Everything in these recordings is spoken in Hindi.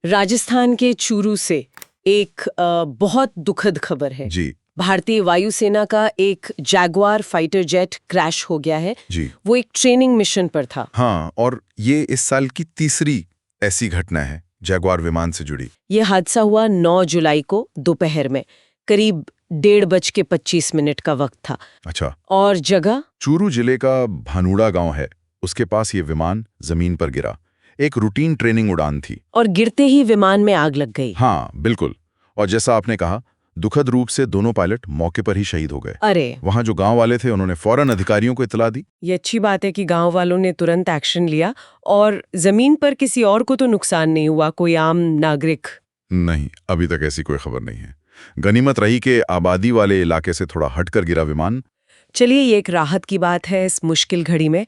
राजस्थान के चूरू से एक बहुत दुखद खबर है जी भारतीय वायुसेना का एक जैगुआर फाइटर जेट क्रैश हो गया है। जी वो एक ट्रेनिंग मिशन पर था। हाँ, और ये इस साल की तीसरी ऐसी घटना है जैगुआर विमान से जुड़ी। ये हादसा हुआ 9 जुलाई को दोपहर में, करीब 1:25 का वक्त था। अच्छा, और जगह चूरू जिले का भानुड़ा गांव है। उसके पास ये विमान जमीन पर गिरा। एक रूटीन ट्रेनिंग उड़ान थी। और गिरते ही विमान में आग लग गई। हाँ बिल्कुल, और जैसा आपने कहा, दुखद रूप से दोनों पायलट मौके पर ही शहीद हो गए। अरे, वहां जो गांव वाले थे उन्होंने फौरन अधिकारियों को इत्तला दी। ये अच्छी बात है कि गांव वालों ने तुरंत एक्शन लिया और जमीन पर किसी और को तो नुकसान नहीं हुआ, कोई आम नागरिक। नहीं, अभी तक ऐसी कोई खबर नहीं है। गनीमत रही कि आबादी वाले इलाके से थोड़ा हटकर गिरा विमान। चलिए, ये एक राहत की बात है इस मुश्किल घड़ी में।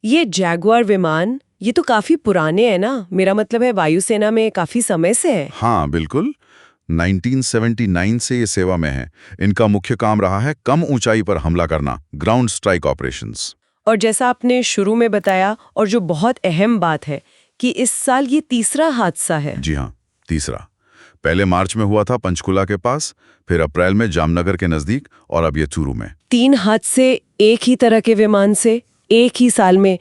ये जैगुआर विमान, ये तो काफी पुराने हैं ना? मेरा मतलब है वायुसेना में काफी समय से है। हाँ बिल्कुल, 1979 से ये सेवा में है। इनका मुख्य काम रहा है कम ऊंचाई पर हमला करना, ग्राउंड स्ट्राइक ऑपरेशंस। और जैसा आपने शुरू में बताया, और जो बहुत अहम बात है, कि इस साल ये तीसरा हादसा है। जी हाँ, तीसरा। पहले मार्च में हुआ था पंचकुला के पास, फिर अप्रैल में जामनगर के नजदीक, और अब ये चूरू में। 3 हादसे एक ही तरह के विमान से एक ही साल में।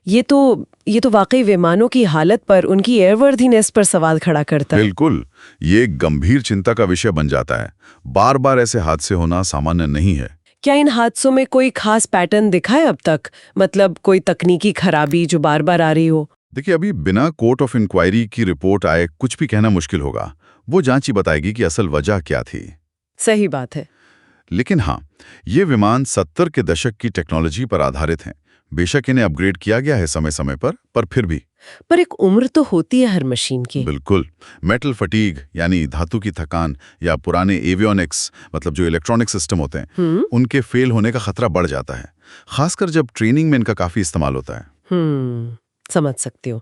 ये तो वाकई विमानों की हालत पर, उनकी एयरवर्दीनेस पर सवाल खड़ा करता है। बिल्कुल, ये एक गंभीर चिंता का विषय बन जाता है। बार बार ऐसे हादसे होना सामान्य नहीं है। क्या इन हादसों में कोई खास पैटर्न दिखा है अब तक? मतलब कोई तकनीकी खराबी जो बार बार आ रही हो? देखिए, अभी बिना कोर्ट ऑफ इंक्वायरी की रिपोर्ट आए कुछ भी कहना मुश्किल होगा। वो जांच ही बताएगी कि असल वजह क्या थी। सही बात है। लेकिन हाँ, ये विमान 70 के दशक की टेक्नोलॉजी पर आधारित हैं। बेशक इन्हें अपग्रेड किया गया है समय समय पर फिर भी। पर एक उम्र तो होती है हर मशीन की। बिल्कुल, मेटल फटीग यानी धातु की थकान, या पुराने एवियोनिक्स मतलब जो इलेक्ट्रॉनिक सिस्टम होते हैं, उनके फेल होने का खतरा बढ़ जाता है, खासकर जब ट्रेनिंग में इनका काफी इस्तेमाल होता है। समझ सकती हूँ।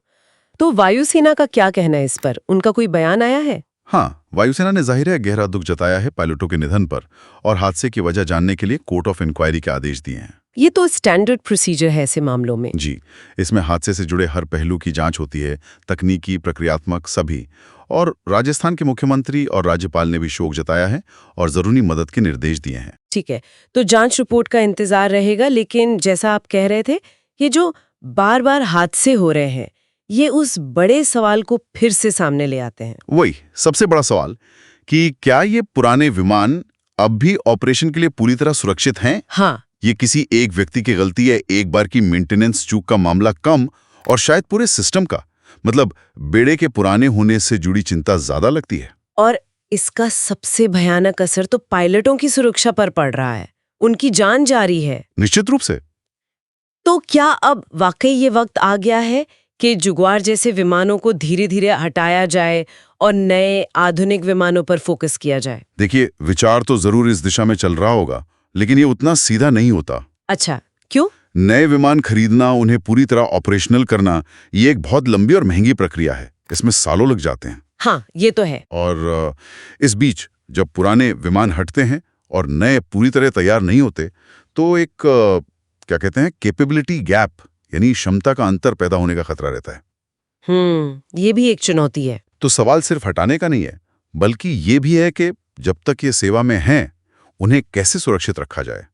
तो वायुसेना का क्या कहना है इस पर? उनका कोई बयान आया है? हाँ, वायुसेना ने जाहिर है गहरा दुख जताया है पायलटों के निधन पर, और हादसे की वजह जानने के लिए कोर्ट ऑफ इंक्वायरी के आदेश दिए हैं। ये तो स्टैंडर्ड प्रोसीजर है ऐसे मामलों में। जी, इसमें हादसे से जुड़े हर पहलू की जांच होती है, तकनीकी, प्रक्रियात्मक, सभी। और राजस्थान के मुख्यमंत्री और राज्यपाल ने भी शोक जताया है और जरूरी मदद के निर्देश दिए हैं। ठीक है, तो जांच रिपोर्ट का इंतजार रहेगा। लेकिन जैसा आप कह रहे थे, ये जो बार बार हादसे हो रहे हैं, ये उस बड़े सवाल को फिर से सामने ले आते हैं। वही सबसे बड़ा सवाल, कि क्या ये पुराने विमान अब भी ऑपरेशन के लिए पूरी तरह सुरक्षित हैं? हाँ, ये किसी एक व्यक्ति की गलती है, एक बार की मेंटेनेंस चूक का मामला कम, और शायद पूरे सिस्टम का, मतलब बेड़े के पुराने होने से जुड़ी चिंता ज्यादा लगती है। और इसका सबसे भयानक असर तो पायलटों की सुरक्षा पर पड़ रहा है। उनकी जान जा रही है। निश्चित रूप से। तो क्या अब वाकई ये वक्त आ गया है कि जुगवार जैसे विमानों को धीरे धीरे हटाया जाए और नए आधुनिक विमानों पर फोकस किया जाए? देखिए, विचार तो जरूर इस दिशा में चल रहा होगा, लेकिन ये उतना सीधा नहीं होता। अच्छा, क्यों? नए विमान खरीदना, उन्हें पूरी तरह ऑपरेशनल करना, ये एक बहुत लंबी और महंगी प्रक्रिया है। इसमें सालों लग जाते हैं। हाँ, ये तो है। और इस बीच जब पुराने विमान हटते हैं और नए पूरी तरह तैयार नहीं होते, तो एक क्या कहते हैं, कैपेबिलिटी गैप, यानी क्षमता का अंतर पैदा होने का खतरा रहता है। ये भी एक चुनौती है। तो सवाल सिर्फ हटाने का नहीं है, बल्कि ये भी है कि जब तक ये सेवा में हैं, उन्हें कैसे सुरक्षित रखा जाए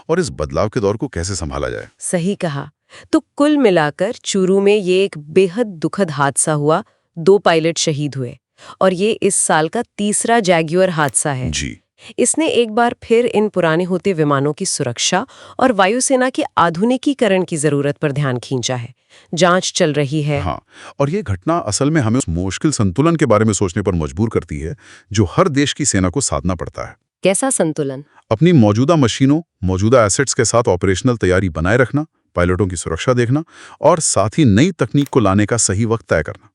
और इस बदलाव के दौर को कैसे संभाला जाए। सही कहा। तो कुल मिलाकर चूरू में ये एक बेहद दुखद हादसा हुआ, 2 पायलट शहीद हुए, और ये इस साल का तीसरा जैगुआर हादसा है। जी, इसने एक बार फिर इन पुराने होते विमानों की सुरक्षा और वायुसेना के आधुनिकीकरण की जरूरत पर ध्यान खींचा है। जांच चल रही है। हाँ, और ये घटना असल में हमें उस मुश्किल संतुलन के बारे में सोचने पर मजबूर करती है जो हर देश की सेना को साधना पड़ता है। कैसा संतुलन? अपनी मौजूदा मशीनों, मौजूदा एसेट्स के साथ ऑपरेशनल तैयारी बनाए रखना, पायलटों की सुरक्षा देखना, और साथ ही नई तकनीक को लाने का सही वक्त तय करना।